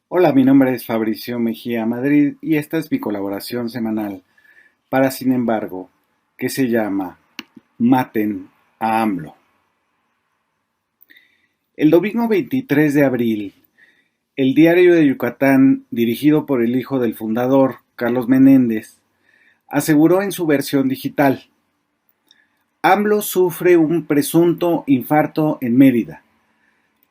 Hola, mi nombre es Fabricio Mejía Madrid y esta es mi colaboración semanal para Sin embargo, que se llama Maten a AMLO. El domingo 23 de abril, el Diario de Yucatán, dirigido por el hijo del fundador, Carlos Menéndez, aseguró en su versión digital: AMLO sufre un presunto infarto en Mérida.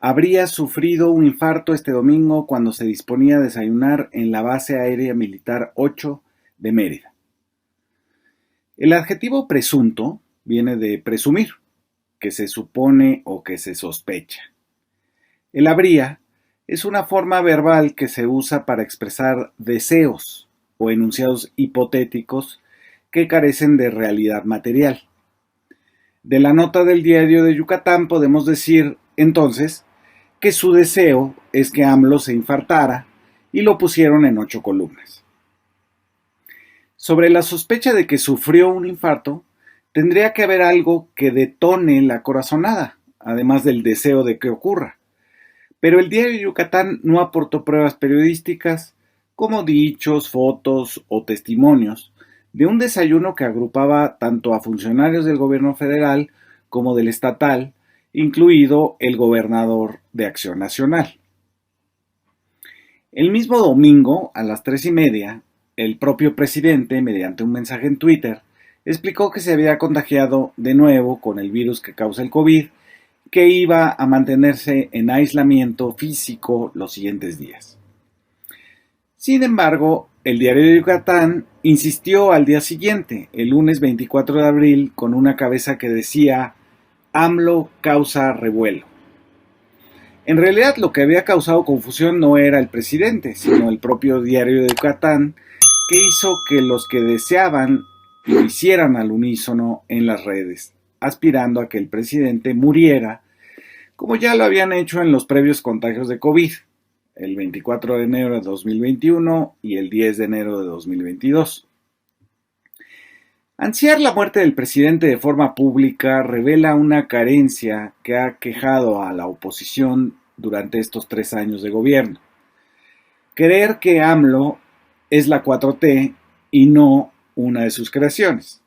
Habría sufrido un infarto este domingo cuando se disponía a desayunar en la Base Aérea Militar 8 de Mérida. El adjetivo presunto viene de presumir, que se supone o que se sospecha. El habría es una forma verbal que se usa para expresar deseos o enunciados hipotéticos que carecen de realidad material. De la nota del Diario de Yucatán podemos decir, entonces, que su deseo es que AMLO se infartara y lo pusieron en 8 columnas. Sobre la sospecha de que sufrió un infarto, tendría que haber algo que detone la corazonada, además del deseo de que ocurra. Pero el Diario de Yucatán no aportó pruebas periodísticas como dichos, fotos o testimonios de un desayuno que agrupaba tanto a funcionarios del gobierno federal como del estatal, incluido el gobernador de Acción Nacional. El mismo domingo, a las 3:30, el propio presidente, mediante un mensaje en Twitter, explicó que se había contagiado de nuevo con el virus que causa el COVID, que iba a mantenerse en aislamiento físico los siguientes días. Sin embargo, el Diario de Yucatán insistió al día siguiente, el lunes 24 de abril, con una cabeza que decía: AMLO causa revuelo. En realidad, lo que había causado confusión no era el presidente, sino el propio Diario de Yucatán, que hizo que los que deseaban lo hicieran al unísono en las redes, aspirando a que el presidente muriera, como ya lo habían hecho en los previos contagios de COVID, el 24 de enero de 2021 y el 10 de enero de 2022. Ansiar la muerte del presidente de forma pública revela una carencia que ha quejado a la oposición durante estos 3 años de gobierno. Creer que AMLO es la 4T y no una de sus creaciones.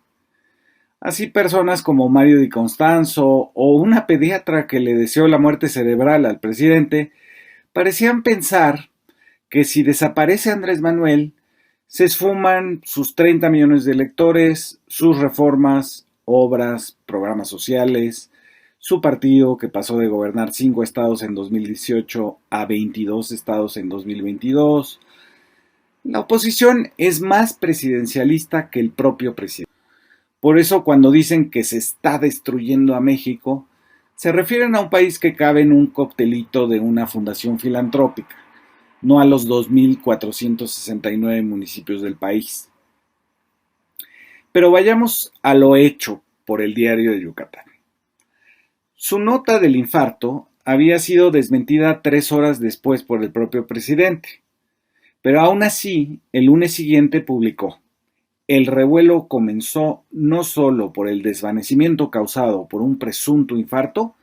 Así personas como Mario Di Constanzo o una pediatra que le deseó la muerte cerebral al presidente parecían pensar que si desaparece Andrés Manuel, se esfuman sus 30 millones de electores, sus reformas, obras, programas sociales, su partido que pasó de gobernar 5 estados en 2018 a 22 estados en 2022. La oposición es más presidencialista que el propio presidente. Por eso cuando dicen que se está destruyendo a México, se refieren a un país que cabe en un coctelito de una fundación filantrópica, no a los 2.469 municipios del país. Pero vayamos a lo hecho por el Diario de Yucatán. Su nota del infarto había sido desmentida 3 horas después por el propio presidente, pero aún así, el lunes siguiente publicó: el revuelo comenzó no solo por el desvanecimiento causado por un presunto infarto,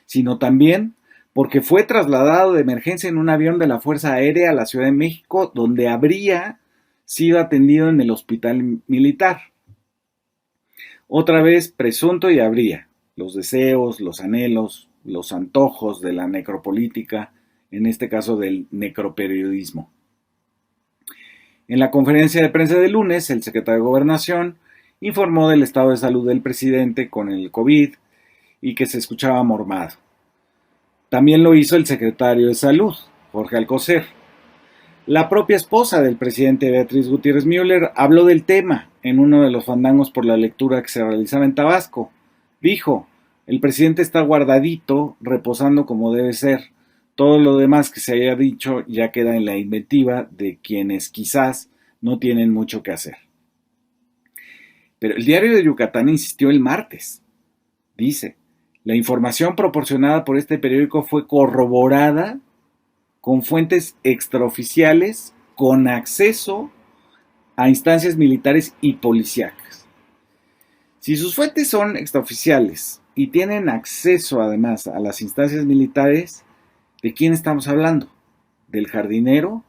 sino también porque fue trasladado de emergencia en un avión de la Fuerza Aérea a la Ciudad de México, donde habría sido atendido en el hospital militar. Otra vez presunto y habría. Los deseos, los anhelos, los antojos de la necropolítica, en este caso del necroperiodismo. En la conferencia de prensa del lunes, el secretario de Gobernación informó del estado de salud del presidente con el COVID y que se escuchaba mormado. También lo hizo el secretario de Salud, Jorge Alcocer. La propia esposa del presidente, Beatriz Gutiérrez Müller, habló del tema en uno de los fandangos por la lectura que se realizaba en Tabasco. Dijo: el presidente está guardadito, reposando como debe ser. Todo lo demás que se haya dicho ya queda en la inventiva de quienes quizás no tienen mucho que hacer. Pero el Diario de Yucatán insistió el martes. Dice: la información proporcionada por este periódico fue corroborada con fuentes extraoficiales con acceso a instancias militares y policíacas. Si sus fuentes son extraoficiales y tienen acceso además a las instancias militares, ¿de quién estamos hablando? del jardinero,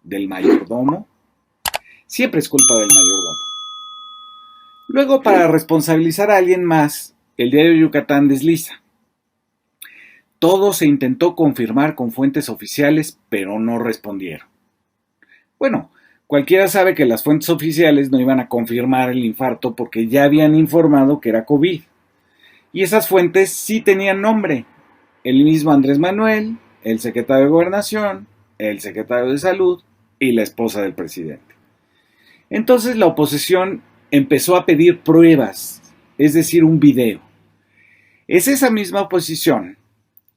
del mayordomo. Siempre es culpa del mayordomo. Luego, para responsabilizar a alguien más, el diario Yucatán desliza: todo se intentó confirmar con fuentes oficiales, pero no respondieron. Bueno, cualquiera sabe que las fuentes oficiales no iban a confirmar el infarto porque ya habían informado que era COVID. Y esas fuentes sí tenían nombre: el mismo Andrés Manuel, el secretario de Gobernación, el secretario de Salud y la esposa del presidente. Entonces la oposición empezó a pedir pruebas, es decir, un video. Es esa misma oposición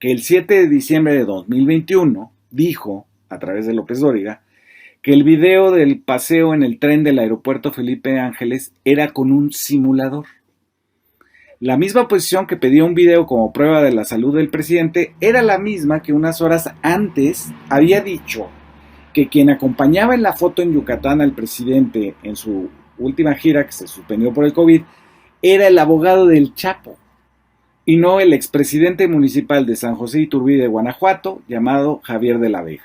que el 7 de diciembre de 2021 dijo, a través de López Dóriga, que el video del paseo en el tren del aeropuerto Felipe Ángeles era con un simulador. La misma oposición que pedía un video como prueba de la salud del presidente era la misma que unas horas antes había dicho que quien acompañaba en la foto en Yucatán al presidente en su última gira, que se suspendió por el COVID, era el abogado del Chapo y no el expresidente municipal de San José Iturbide, Guanajuato, llamado Javier de la Vega.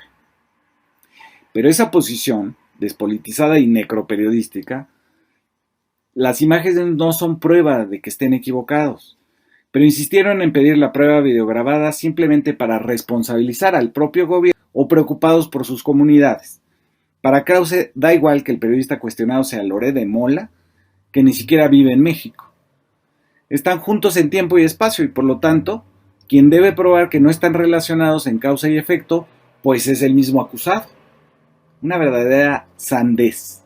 Pero esa posición, despolitizada y necroperiodística, las imágenes no son prueba de que estén equivocados, pero insistieron en pedir la prueba videograbada simplemente para responsabilizar al propio gobierno o preocupados por sus comunidades. Para Krause da igual que el periodista cuestionado sea Loré de Mola, que ni siquiera vive en México. Están juntos en tiempo y espacio y por lo tanto, quien debe probar que no están relacionados en causa y efecto, pues es el mismo acusado. Una verdadera sandez.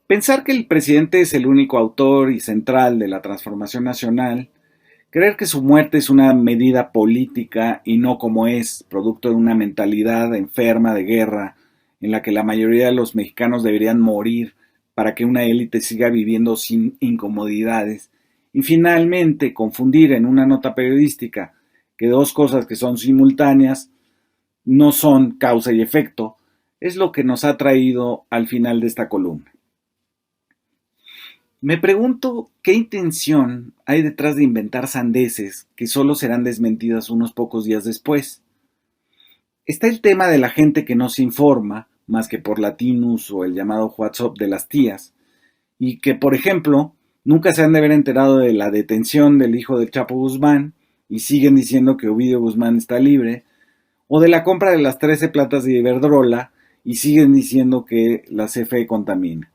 Pensar que el presidente es el único autor y central de la transformación nacional, creer que su muerte es una medida política y no como es, producto de una mentalidad enferma de guerra, en la que la mayoría de los mexicanos deberían morir para que una élite siga viviendo sin incomodidades, y finalmente confundir en una nota periodística que dos cosas que son simultáneas no son causa y efecto, es lo que nos ha traído al final de esta columna. Me pregunto qué intención hay detrás de inventar sandeces que solo serán desmentidas unos pocos días después. Está el tema de la gente que no se informa, más que por Latinus o el llamado WhatsApp de las tías, y que, por ejemplo, nunca se han de haber enterado de la detención del hijo del Chapo Guzmán y siguen diciendo que Ovidio Guzmán está libre, o de la compra de las 13 plantas de Iberdrola y siguen diciendo que la CFE contamina.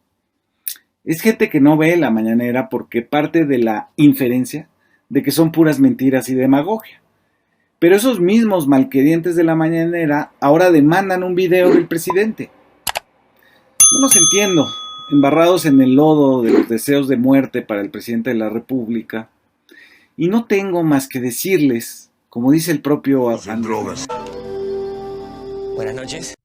Es gente que no ve la mañanera porque parte de la inferencia de que son puras mentiras y demagogia. Pero esos mismos malquerientes de la mañanera ahora demandan un video del presidente. No los entiendo, embarrados en el lodo de los deseos de muerte para el presidente de la República. Y no tengo más que decirles, como dice el propio... Drogas. Buenas noches.